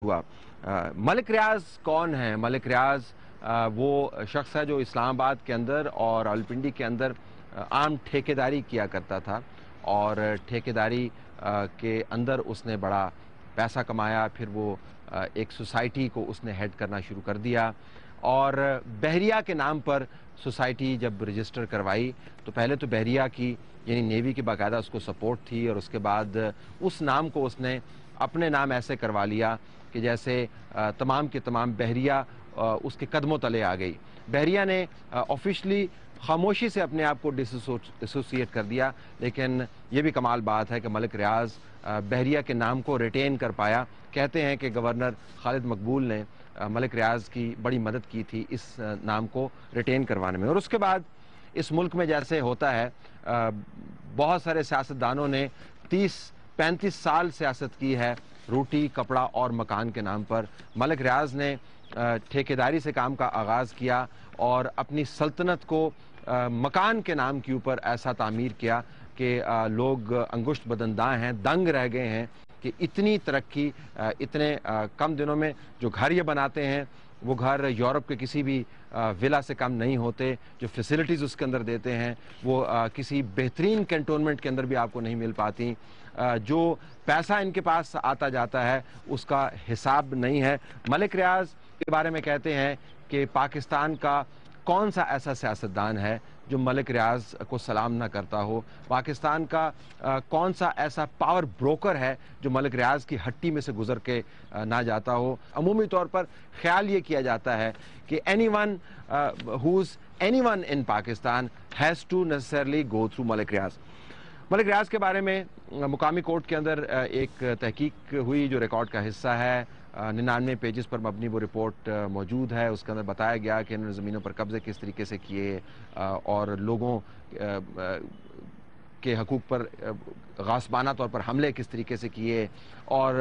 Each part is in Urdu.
ہوا۔ ملک ریاض کون ہے؟ ملک ریاض وہ شخص ہے جو اسلام آباد کے اندر اور راولپنڈی کے اندر عام ٹھیکیداری کیا کرتا تھا، اور ٹھیکیداری کے اندر اس نے بڑا پیسہ کمایا۔ پھر وہ ایک سوسائٹی کو اس نے ہیڈ کرنا شروع کر دیا، اور بحریہ کے نام پر سوسائٹی جب رجسٹر کروائی تو پہلے تو بحریہ کی یعنی نیوی کی باقاعدہ اس کو سپورٹ تھی، اور اس کے بعد اس نام کو اس نے اپنے نام ایسے کروا لیا کہ جیسے تمام کے تمام بحریہ اس کے قدموں تلے آ گئی۔ بحریہ نے آفیشلی خاموشی سے اپنے آپ کو ڈس ایسوسیٹ کر دیا، لیکن یہ بھی کمال بات ہے کہ ملک ریاض بحریہ کے نام کو ریٹین کر پایا۔ کہتے ہیں کہ گورنر خالد مقبول نے ملک ریاض کی بڑی مدد کی تھی اس نام کو ریٹین کروانے میں۔ اور اس کے بعد اس ملک میں جیسے ہوتا ہے، بہت سارے سیاستدانوں نے 30-35 سال سیاست کی ہے روٹی کپڑا اور مکان کے نام پر۔ ملک ریاض نے ٹھیکیداری سے کام کا آغاز کیا اور اپنی سلطنت کو مکان کے نام کے اوپر ایسا تعمیر کیا کہ لوگ انگشت بدنداں ہیں، دنگ رہ گئے ہیں کہ اتنی ترقی اتنے کم دنوں میں۔ جو گھر یہ بناتے ہیں وہ گھر یورپ کے کسی بھی ولا سے کم نہیں ہوتے، جو فیسلٹیز اس کے اندر دیتے ہیں وہ کسی بہترین کینٹونمنٹ کے اندر بھی آپ کو نہیں مل پاتی۔ جو پیسہ ان کے پاس آتا جاتا ہے اس کا حساب نہیں ہے۔ ملک ریاض کے بارے میں کہتے ہیں کہ پاکستان کا کون سا ایسا سیاستدان ہے جو ملک ریاض کو سلام نہ کرتا ہو؟ پاکستان کا کون سا ایسا پاور بروکر ہے جو ملک ریاض کی ہٹی میں سے گزر کے نہ جاتا ہو؟ عمومی طور پر خیال یہ کیا جاتا ہے کہ anyone in Pakistan has to necessarily go through Malik Riaz. Malik Riaz کے بارے میں مقامی کورٹ کے اندر ایک تحقیق ہوئی جو ریکارڈ کا حصہ ہے، 99 پیجز پر مبنی وہ رپورٹ موجود ہے۔ اس کے اندر بتایا گیا کہ انہوں نے زمینوں پر قبضے کس طریقے سے کیے اور لوگوں کے حقوق پر غاصبانہ طور پر حملے کس طریقے سے کیے، اور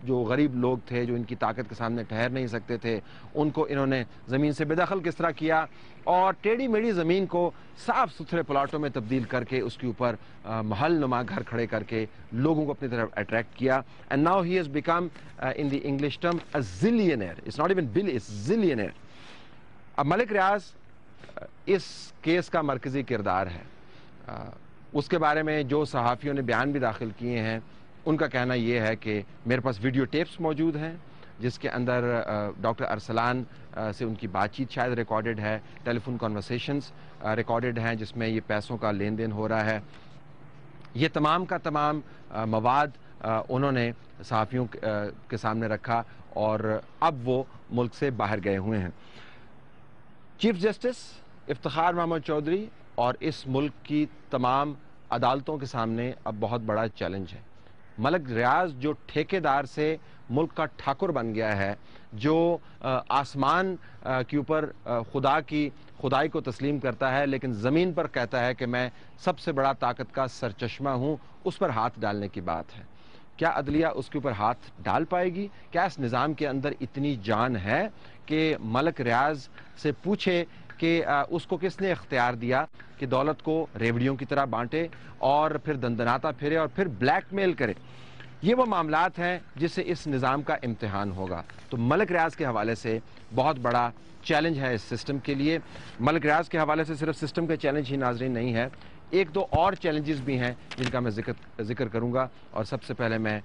جو غریب لوگ تھے جو ان کی طاقت کے سامنے ٹھہر نہیں سکتے تھے ان کو انہوں نے زمین سے بے دخل کس طرح کیا، اور ٹیڑھی میڑھی زمین کو صاف ستھرے پلاٹوں میں تبدیل کر کے اس کے اوپر محل نما گھر کھڑے کر کے لوگوں کو اپنی طرف اٹریکٹ کیا۔ And now he has become in the English term a zillionaire, it's not even bill, it's zillionaire. اب ملک ریاض اس کیس کا مرکزی کردار ہے۔ اس کے بارے میں جو صحافیوں نے بیان بھی داخل کیے ہیں ان کا کہنا یہ ہے کہ میرے پاس ویڈیو ٹیپس موجود ہیں جس کے اندر ڈاکٹر ارسلان سے ان کی بات چیت شاید ریکارڈڈ ہے، ٹیلی فون کنورسیشنز ریکارڈڈ ہیں جس میں یہ پیسوں کا لین دین ہو رہا ہے۔ یہ تمام کا تمام مواد انہوں نے صحافیوں کے سامنے رکھا، اور اب وہ ملک سے باہر گئے ہوئے ہیں۔ چیف جسٹس افتخار محمد چودھری اور اس ملک کی تمام عدالتوں کے سامنے اب بہت بڑا چیلنج ہے۔ ملک ریاض جو ٹھیکیدار سے ملک کا ٹھاکر بن گیا ہے، جو آسمان کے اوپر خدائی کو تسلیم کرتا ہے لیکن زمین پر کہتا ہے کہ میں سب سے بڑا طاقت کا سرچشمہ ہوں، اس پر ہاتھ ڈالنے کی بات ہے۔ کیا عدلیہ اس کے اوپر ہاتھ ڈال پائے گی؟ کیا اس نظام کے اندر اتنی جان ہے کہ ملک ریاض سے پوچھے کہ اس کو کس نے اختیار دیا کہ دولت کو ریوڑیوں کی طرح بانٹے اور پھر دندناتا پھرے اور پھر بلیک میل کرے؟ یہ وہ معاملات ہیں جس سے اس نظام کا امتحان ہوگا۔ تو ملک ریاض کے حوالے سے بہت بڑا چیلنج ہے اس سسٹم کے لیے۔ ملک ریاض کے حوالے سے صرف سسٹم کا چیلنج ہی ناظرین نہیں ہے، ایک دو اور چیلنجز بھی ہیں جن کا میں ذکر کروں گا، اور سب سے پہلے میں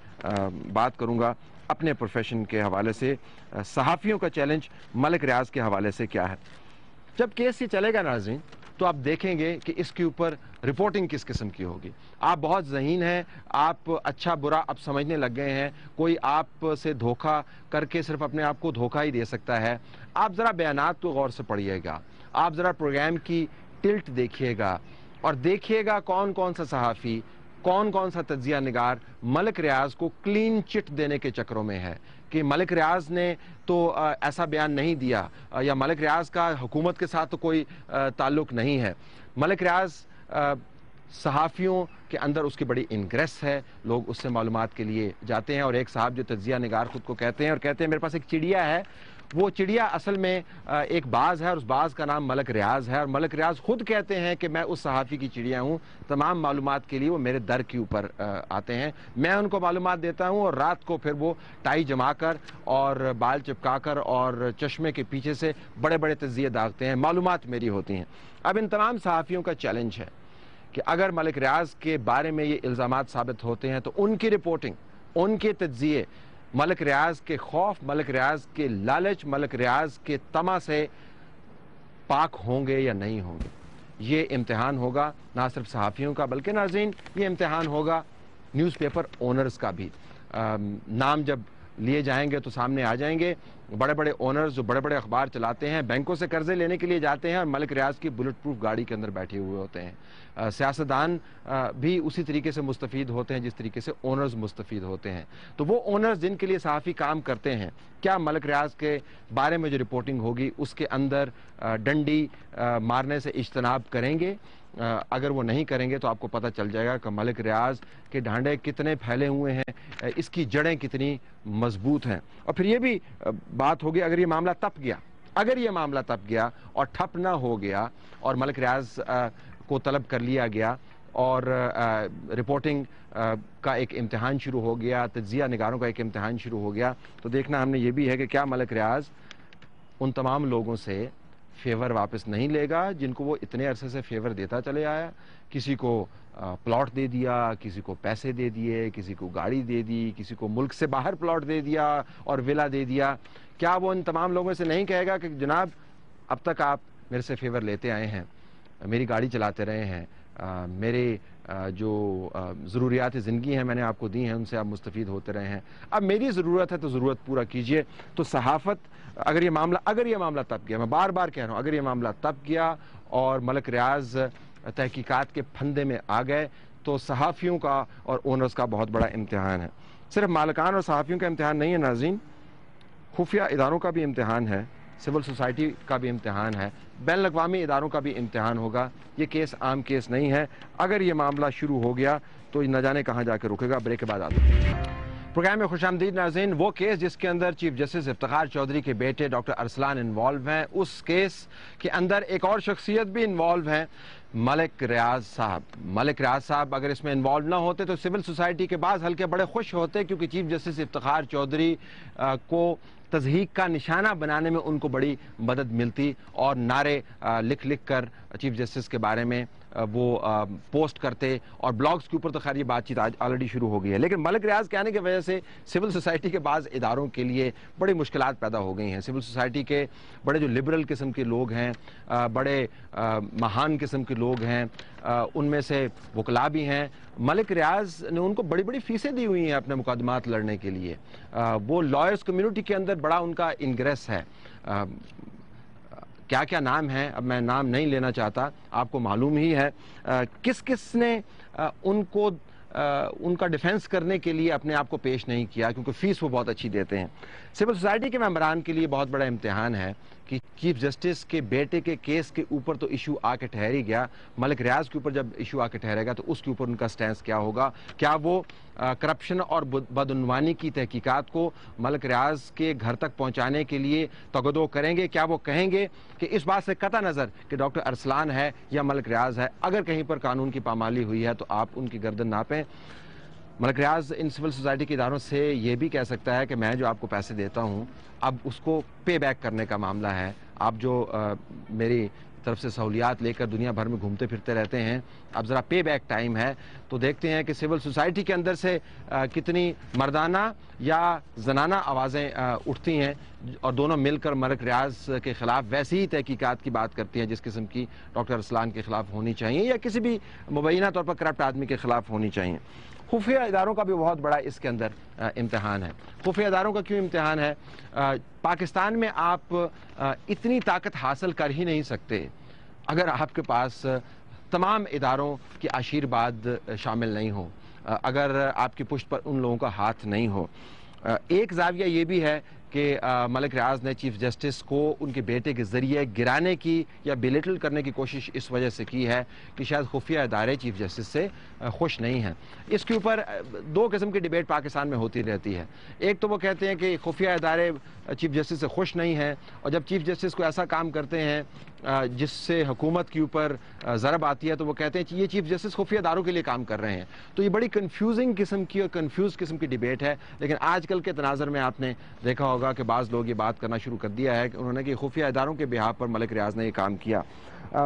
بات کروں گا اپنے پروفیشن کے حوالے سے۔ صحافیوں کا چیلنج ملک ریاض کے حوالے سے کیا ہے؟ جب کیس یہ چلے گا ناظرین تو آپ دیکھیں گے کہ اس کے اوپر رپورٹنگ کس قسم کی ہوگی۔ آپ بہت ذہین ہیں، آپ اچھا برا اب سمجھنے لگ گئے ہیں، کوئی آپ سے دھوکہ کر کے صرف اپنے آپ کو دھوکہ ہی دے سکتا ہے۔ آپ ذرا بیانات کو غور سے پڑھیے گا، آپ ذرا پروگرام کی ٹلٹ دیکھیے گا، اور دیکھیے گا کون کون سا صحافی، کون کون سا تجزیہ نگار ملک ریاض کو کلین چٹ دینے کے چکروں میں ہے کہ ملک ریاض نے تو ایسا بیان نہیں دیا، یا ملک ریاض کا حکومت کے ساتھ تو کوئی تعلق نہیں ہے۔ ملک ریاض صحافیوں کے اندر اس کی بڑی انگریس ہے، لوگ اس سے معلومات کے لیے جاتے ہیں. اور ایک صاحب جو تجزیہ نگار خود کو کہتے ہیں اور کہتے ہیں میرے پاس ایک چڑیا ہے، وہ چڑیا اصل میں ایک باز ہے اور اس باز کا نام ملک ریاض ہے، اور ملک ریاض خود کہتے ہیں کہ میں اس صحافی کی چڑیا ہوں، تمام معلومات کے لیے وہ میرے در کے اوپر آتے ہیں، میں ان کو معلومات دیتا ہوں اور رات کو پھر وہ ٹائی جما کر اور بال چپکا کر اور چشمے کے پیچھے سے بڑے بڑے تجزیے داغتے ہیں، معلومات میری ہوتی ہیں. اب ان تمام صحافیوں کا چیلنج ہے کہ اگر ملک ریاض کے بارے میں یہ الزامات ثابت ہوتے ہیں تو ان کی رپورٹنگ، ان کے تجزیے ملک ریاض کے خوف، ملک ریاض کے لالچ، ملک ریاض کے طمع سے پاک ہوں گے یا نہیں ہوں گے. یہ امتحان ہوگا نہ صرف صحافیوں کا بلکہ ناظرین یہ امتحان ہوگا نیوز پیپر اونرز کا بھی. نام جب لیے جائیں گے تو سامنے آ جائیں گے بڑے بڑے اونرز جو بڑے بڑے اخبار چلاتے ہیں، بینکوں سے قرضے لینے کے لیے جاتے ہیں اور ملک ریاض کی بلٹ پروف گاڑی کے اندر بیٹھے ہوئے ہوتے ہیں. سیاستدان بھی اسی طریقے سے مستفید ہوتے ہیں جس طریقے سے اونرز مستفید ہوتے ہیں. تو وہ اونرز جن کے لیے صحافی کام کرتے ہیں، کیا ملک ریاض کے بارے میں جو رپورٹنگ ہوگی اس کے اندر ڈنڈی مارنے سے اجتناب کریں گے؟ اگر وہ نہیں کریں گے تو آپ کو پتہ چل جائے گا کہ ملک ریاض کے ڈھانڈے کتنے پھیلے ہوئے ہیں، اس کی جڑیں کتنی مضبوط ہیں. اور پھر یہ بھی بات ہوگی اگر یہ معاملہ تپ گیا، اگر یہ معاملہ تپ گیا اور ٹھپ نہ ہو گیا اور ملک ریاض کو طلب کر لیا گیا اور رپورٹنگ کا ایک امتحان شروع ہو گیا، تجزیہ نگاروں کا ایک امتحان شروع ہو گیا، تو دیکھنا ہم نے یہ بھی ہے کہ کیا ملک ریاض ان تمام لوگوں سے فیور واپس نہیں لے گا جن کو وہ اتنے عرصے سے فیور دیتا چلے آیا. کسی کو پلاٹ دے دیا، کسی کو پیسے دے دیے، کسی کو گاڑی دے دی، کسی کو ملک سے باہر پلاٹ دے دیا اور ولا دے دیا. کیا وہ ان تمام لوگوں سے نہیں کہے گا کہ جناب اب تک آپ میرے سے فیور لیتے آئے ہیں، میری گاڑی چلاتے رہے ہیں، میرے جو ضروریات زندگی ہیں میں نے آپ کو دی ہیں ان سے آپ مستفید ہوتے رہے ہیں، اب میری ضرورت ہے تو ضرورت پورا کیجئے. تو صحافت اگر یہ معاملہ تب گیا، میں بار بار کہہ رہا ہوں، اگر یہ معاملہ تب گیا اور ملک ریاض تحقیقات کے پھندے میں آ گئے تو صحافیوں کا اور اونرز کا بہت بڑا امتحان ہے. صرف مالکان اور صحافیوں کا امتحان نہیں ہے ناظرین، خفیہ اداروں کا بھی امتحان ہے، سول سوسائٹی کا بھی امتحان ہے، بین الاقوامی اداروں کا بھی امتحان ہوگا. یہ کیس عام کیس نہیں ہے. اگر یہ معاملہ شروع ہو گیا تو نہ جانے کہاں جا کے رکے گا. بریک کے بعد آتے ہیں. پروگرام میں خوش آمدید ناظرین. وہ کیس جس کے اندر چیف جسٹس افتخار چودھری کے بیٹے ڈاکٹر ارسلان انوالو ہیں، اس کیس کے اندر ایک اور شخصیت بھی انوالو ہیں، ملک ریاض صاحب. ملک ریاض صاحب اگر اس میں انوالو نہ ہوتے تو سول سوسائٹی کے بعض حلقے بڑے خوش ہوتے، کیونکہ چیف جسٹس افتخار چودھری کو تضحیک کا نشانہ بنانے میں ان کو بڑی مدد ملتی اور نعرے لکھ لکھ کر چیف جسٹس کے بارے میں وہ پوسٹ کرتے اور بلاگز کے اوپر تو خیر یہ بات چیت آج آلریڈی شروع ہو گئی ہے. لیکن ملک ریاض کہنے کی وجہ سے سول سوسائٹی کے بعض اداروں کے لیے بڑی مشکلات پیدا ہو گئی ہیں. سول سوسائٹی کے بڑے جو لبرل قسم کے لوگ ہیں، بڑے مہان قسم کے لوگ ہیں، ان میں سے وکلاء بھی ہیں. ملک ریاض نے ان کو بڑی بڑی فیسیں دی ہوئی ہیں اپنے مقدمات لڑنے کے لیے. وہ لائرز کمیونٹی کے اندر بڑا ان کا انگریس ہے. کیا کیا نام ہیں، اب میں نام نہیں لینا چاہتا، آپ کو معلوم ہی ہے. کس کس نے ان کا ڈیفنس کرنے کے لیے اپنے آپ کو پیش نہیں کیا، کیونکہ فیس وہ بہت اچھی دیتے ہیں. سول سوسائٹی کے ممبران کے لیے بہت بڑا امتحان ہے کہ چیف جسٹس کے بیٹے کے کیس کے اوپر تو ایشو آ کے ٹھہر ہی گیا، ملک ریاض کے اوپر جب ایشو آ کے ٹھہرے گا تو اس کے اوپر ان کا سٹینس کیا ہوگا. کیا وہ کرپشن اور بدعنوانی کی تحقیقات کو ملک ریاض کے گھر تک پہنچانے کے لیے تگدو کریں گے؟ کیا وہ کہیں گے کہ اس بات سے قطع نظر کہ ڈاکٹر ارسلان ہے یا ملک ریاض ہے، اگر کہیں پر قانون کی پامالی ہوئی ہے تو آپ ان کی گردن ناپیں؟ ملک ریاض ان سول سوسائٹی کے اداروں سے یہ بھی کہہ سکتا ہے کہ میں جو آپ کو پیسے دیتا ہوں اب اس کو پے بیک کرنے کا معاملہ ہے. آپ جو میری طرف سے سہولیات لے کر دنیا بھر میں گھومتے پھرتے رہتے ہیں، اب ذرا پے بیک ٹائم ہے. تو دیکھتے ہیں کہ سول سوسائٹی کے اندر سے کتنی مردانہ یا زنانہ آوازیں اٹھتی ہیں اور دونوں مل کر ملک ریاض کے خلاف ویسی ہی تحقیقات کی بات کرتی ہیں جس قسم کی ڈاکٹر ارسلان کے خلاف ہونی چاہیے یا کسی بھی مبینہ طور پر کرپٹ آدمی کے خلاف ہونی چاہیے. خفیہ اداروں کا بھی بہت بڑا اس کے اندر امتحان ہے. خفیہ اداروں کا کیوں امتحان ہے؟ پاکستان میں آپ اتنی طاقت حاصل کر ہی نہیں سکتے اگر آپ کے پاس تمام اداروں کے آشیرواد شامل نہیں ہو، اگر آپ کی پشت پر ان لوگوں کا ہاتھ نہیں ہو. ایک زاویہ یہ بھی ہے کہ ملک ریاض نے چیف جسٹس کو ان کے بیٹے کے ذریعے گرانے کی یا بلیٹل کرنے کی کوشش اس وجہ سے کی ہے کہ شاید خفیہ ادارے چیف جسٹس سے خوش نہیں ہیں۔ اس کے اوپر دو قسم کی ڈیبیٹ پاکستان میں ہوتی رہتی ہے۔ ایک تو وہ کہتے ہیں کہ خفیہ ادارے چیف جسٹس سے خوش نہیں ہیں، اور جب چیف جسٹس کو ایسا کام کرتے ہیں جس سے حکومت کے اوپر ضرب آتی ہے تو وہ کہتے ہیں کہ یہ چیف جسٹس خفیہ اداروں کے لیے کام کر رہے ہیں۔ تو یہ بڑی کنفیوزنگ قسم کی اور کنفیوز قسم کی ڈیبیٹ ہے، لیکن آج کل کے تناظر میں آپ نے دیکھا ہوگا کہ بعض لوگ یہ بات کرنا شروع کر دیا ہے کہ انہوں نے کہ خفیہ اداروں کے بہاف پر ملک ریاض نے یہ کام کیا۔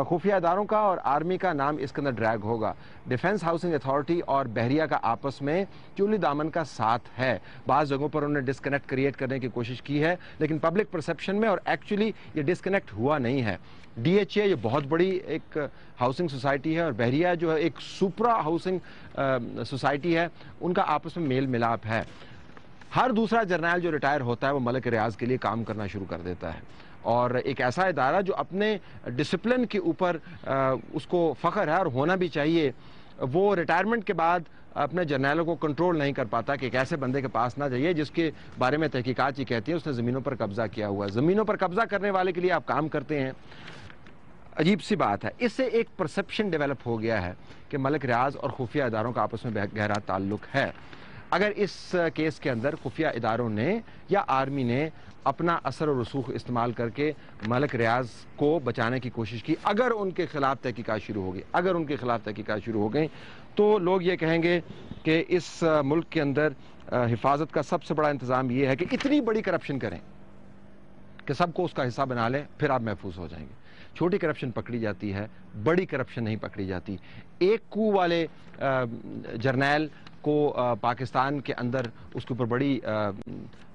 خفیہ اداروں کا اور آرمی کا نام اس کے اندر ڈریگ ہوگا۔ ڈیفنس ہاؤسنگ اتھارٹی اور بحریہ کا آپس میں چولی دامن کا ساتھ ہے۔ بعض جگہوں پر انہوں نے ڈسکنیکٹ کریٹ کرنے کی کوشش کی ہے، لیکن پبلک پرسیپشن میں اور ایکچولی یہ ڈسکنیکٹ ہوا نہیں ہے۔ ڈی ایچ اے یہ بہت بڑی ایک ہاؤسنگ سوسائٹی ہے، اور بحریہ جو ہے ایک سپرا ہاؤسنگ سوسائٹی ہے، ان کا آپس میں میل ملاپ ہے۔ ہر دوسرا جرنیل جو ریٹائر ہوتا ہے وہ ملک ریاض کے لیے کام کرنا شروع کر دیتا ہے، اور ایک ایسا ادارہ جو اپنے ڈسپلن کے اوپر اس کو فخر ہے اور ہونا بھی چاہیے، وہ ریٹائرمنٹ کے بعد اپنے جرنیلوں کو کنٹرول نہیں کر پاتا کہ ایک ایسے بندے کے پاس نہ جائیے جس کے بارے میں تحقیقات یہ کہتی ہیں اس نے زمینوں پر قبضہ کیا ہوا ہے۔ زمینوں پر قبضہ کرنے والے کے لیے آپ کام کرتے ہیں، عجیب سی بات ہے۔ اس سے ایک پرسیپشن ڈیولپ ہو گیا ہے کہ ملک ریاض اور خفیہ اداروں کا آپس میں گہرا تعلق ہے۔ اگر اس کیس کے اندر خفیہ اداروں نے یا آرمی نے اپنا اثر و رسوخ استعمال کر کے ملک ریاض کو بچانے کی کوشش کی، اگر ان کے خلاف تحقیقات شروع ہو گئی تو لوگ یہ کہیں گے کہ اس ملک کے اندر حفاظت کا سب سے بڑا انتظام یہ ہے کہ اتنی بڑی کرپشن کریں کہ سب کو اس کا حصہ بنا لیں، پھر آپ محفوظ ہو جائیں گے۔ چھوٹی کرپشن پکڑی جاتی ہے، بڑی کرپشن نہیں پکڑی جاتی۔ ایک کو والے جرنیل کو پاکستان کے اندر اس کے اوپر بڑی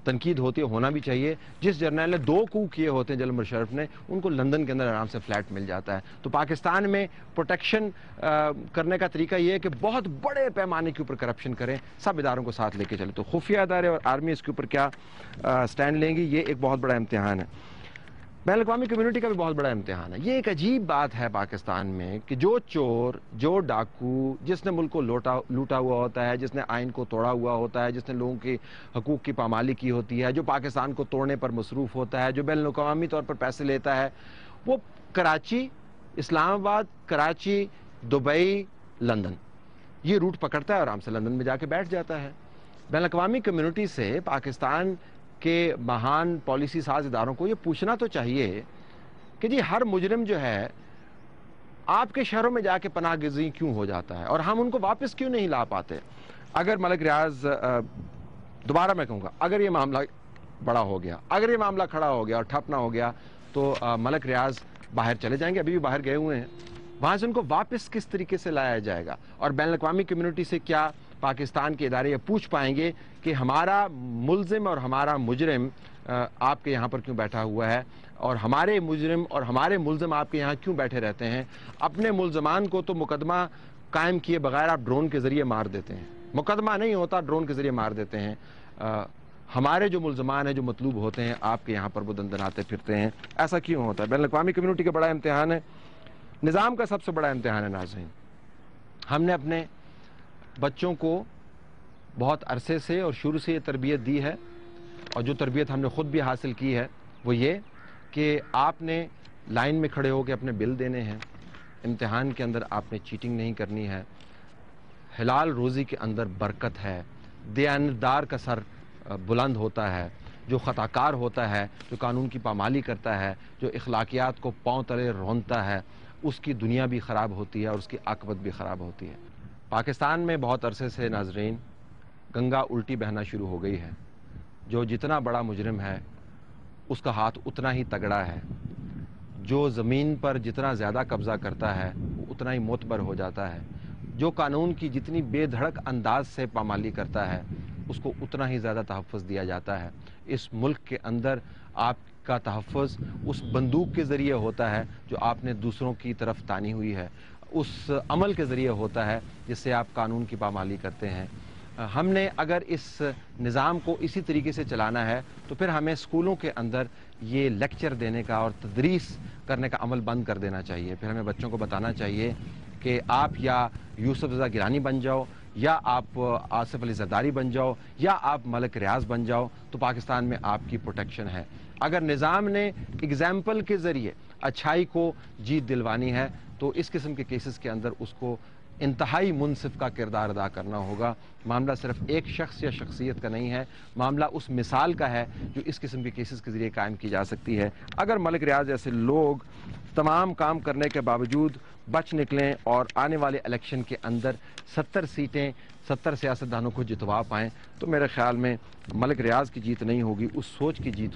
تنقید ہوتی ہے، ہونا بھی چاہیے۔ جس جرنیل نے 2 کو کیے ہوتے ہیں جنرل مشرف نے، ان کو لندن کے اندر آرام سے فلیٹ مل جاتا ہے۔ تو پاکستان میں پروٹیکشن کرنے کا طریقہ یہ ہے کہ بہت بڑے پیمانے کے اوپر کرپشن کریں، سب اداروں کو ساتھ لے کے چلے۔ تو خفیہ ادارے اور آرمی اس کے اوپر کیا سٹینڈ لیں گی، یہ ایک بہت بڑا امتحان ہے۔ بین الاقوامی کمیونٹی کا بھی بہت بڑا امتحان ہے۔ یہ ایک عجیب بات ہے پاکستان میں کہ جو چور، جو ڈاکو، جس نے ملک کو لوٹا ہوا ہوتا ہے، جس نے آئین کو توڑا ہوا ہوتا ہے، جس نے لوگوں کے حقوق کی پامالی کی ہوتی ہے، جو پاکستان کو توڑنے پر مصروف ہوتا ہے، جو بین الاقوامی طور پر پیسے لیتا ہے، وہ کراچی، اسلام آباد، کراچی، دبئی، لندن یہ روٹ پکڑتا ہے اور آرام سے لندن میں جا کے بیٹھ جاتا ہے۔ بین الاقوامی کمیونٹی سے پاکستان کہ مہان پالیسی ساز اداروں کو یہ پوچھنا تو چاہیے کہ جی ہر مجرم جو ہے آپ کے شہروں میں جا کے پناہ گزین کیوں ہو جاتا ہے اور ہم ان کو واپس کیوں نہیں لا پاتے؟ اگر ملک ریاض، دوبارہ میں کہوں گا، اگر یہ معاملہ بڑا ہو گیا، اگر یہ معاملہ کھڑا ہو گیا اور ٹھپ نہ ہو گیا تو ملک ریاض باہر چلے جائیں گے، ابھی بھی باہر گئے ہوئے ہیں، وہاں سے ان کو واپس کس طریقے سے لایا جائے گا؟ اور بین الاقوامی کمیونٹی سے کیا پاکستان کے ادارے یہ پوچھ پائیں گے کہ ہمارا ملزم اور ہمارا مجرم آپ کے یہاں پر کیوں بیٹھا ہوا ہے، اور ہمارے مجرم اور ہمارے ملزم آپ کے یہاں کیوں بیٹھے رہتے ہیں؟ اپنے ملزمان کو تو مقدمہ قائم کیے بغیر آپ ڈرون کے ذریعے مار دیتے ہیں، مقدمہ نہیں ہوتا، ڈرون کے ذریعے مار دیتے ہیں۔ ہمارے جو ملزمان ہیں، جو مطلوب ہوتے ہیں، آپ کے یہاں پر وہ دندناتے پھرتے ہیں۔ ایسا کیوں ہوتا ہے؟ بین الاقوامی کمیونٹی کا بڑا امتحان ہے، نظام کا سب سے بڑا امتحان ہے۔ ناظرین، ہم نے اپنے بچوں کو بہت عرصے سے اور شروع سے یہ تربیت دی ہے، اور جو تربیت ہم نے خود بھی حاصل کی ہے وہ یہ کہ آپ نے لائن میں کھڑے ہو کے اپنے بل دینے ہیں، امتحان کے اندر آپ نے چیٹنگ نہیں کرنی ہے، حلال روزی کے اندر برکت ہے، دیانتدار کا سر بلند ہوتا ہے، جو خطاکار ہوتا ہے، جو قانون کی پامالی کرتا ہے، جو اخلاقیات کو پاؤں تلے رونتا ہے، اس کی دنیا بھی خراب ہوتی ہے اور اس کی عاقبت بھی خراب ہوتی ہے۔ پاکستان میں بہت عرصے سے ناظرین گنگا الٹی بہنا شروع ہو گئی ہے۔ جو جتنا بڑا مجرم ہے اس کا ہاتھ اتنا ہی تگڑا ہے، جو زمین پر جتنا زیادہ قبضہ کرتا ہے وہ اتنا ہی معتبر ہو جاتا ہے، جو قانون کی جتنی بے دھڑک انداز سے پامالی کرتا ہے اس کو اتنا ہی زیادہ تحفظ دیا جاتا ہے۔ اس ملک کے اندر آپ کا تحفظ اس بندوق کے ذریعے ہوتا ہے جو آپ نے دوسروں کی طرف تانی ہوئی ہے، اس عمل کے ذریعے ہوتا ہے جس سے آپ قانون کی پامالی کرتے ہیں۔ ہم نے اگر اس نظام کو اسی طریقے سے چلانا ہے تو پھر ہمیں اسکولوں کے اندر یہ لیکچر دینے کا اور تدریس کرنے کا عمل بند کر دینا چاہیے۔ پھر ہمیں بچوں کو بتانا چاہیے کہ آپ یا یوسف رضا گیلانی بن جاؤ یا آپ آصف علی زرداری بن جاؤ یا آپ ملک ریاض بن جاؤ تو پاکستان میں آپ کی پروٹیکشن ہے۔ اگر نظام نے اگزامپل کے ذریعے اچھائی کو جیت دلوانی ہے تو اس قسم کے کیسز کے اندر اس کو انتہائی منصف کا کردار ادا کرنا ہوگا۔ معاملہ صرف ایک شخص یا شخصیت کا نہیں ہے، معاملہ اس مثال کا ہے جو اس قسم کے کیسز کے ذریعے قائم کی جا سکتی ہے۔ اگر ملک ریاض جیسے لوگ تمام کام کرنے کے باوجود بچ نکلیں اور آنے والے الیکشن کے اندر 70 سیٹیں 70 سیاستدانوں کو جتوا پائیں تو میرے خیال میں ملک ریاض کی جیت نہیں ہوگی، اس سوچ کی جیت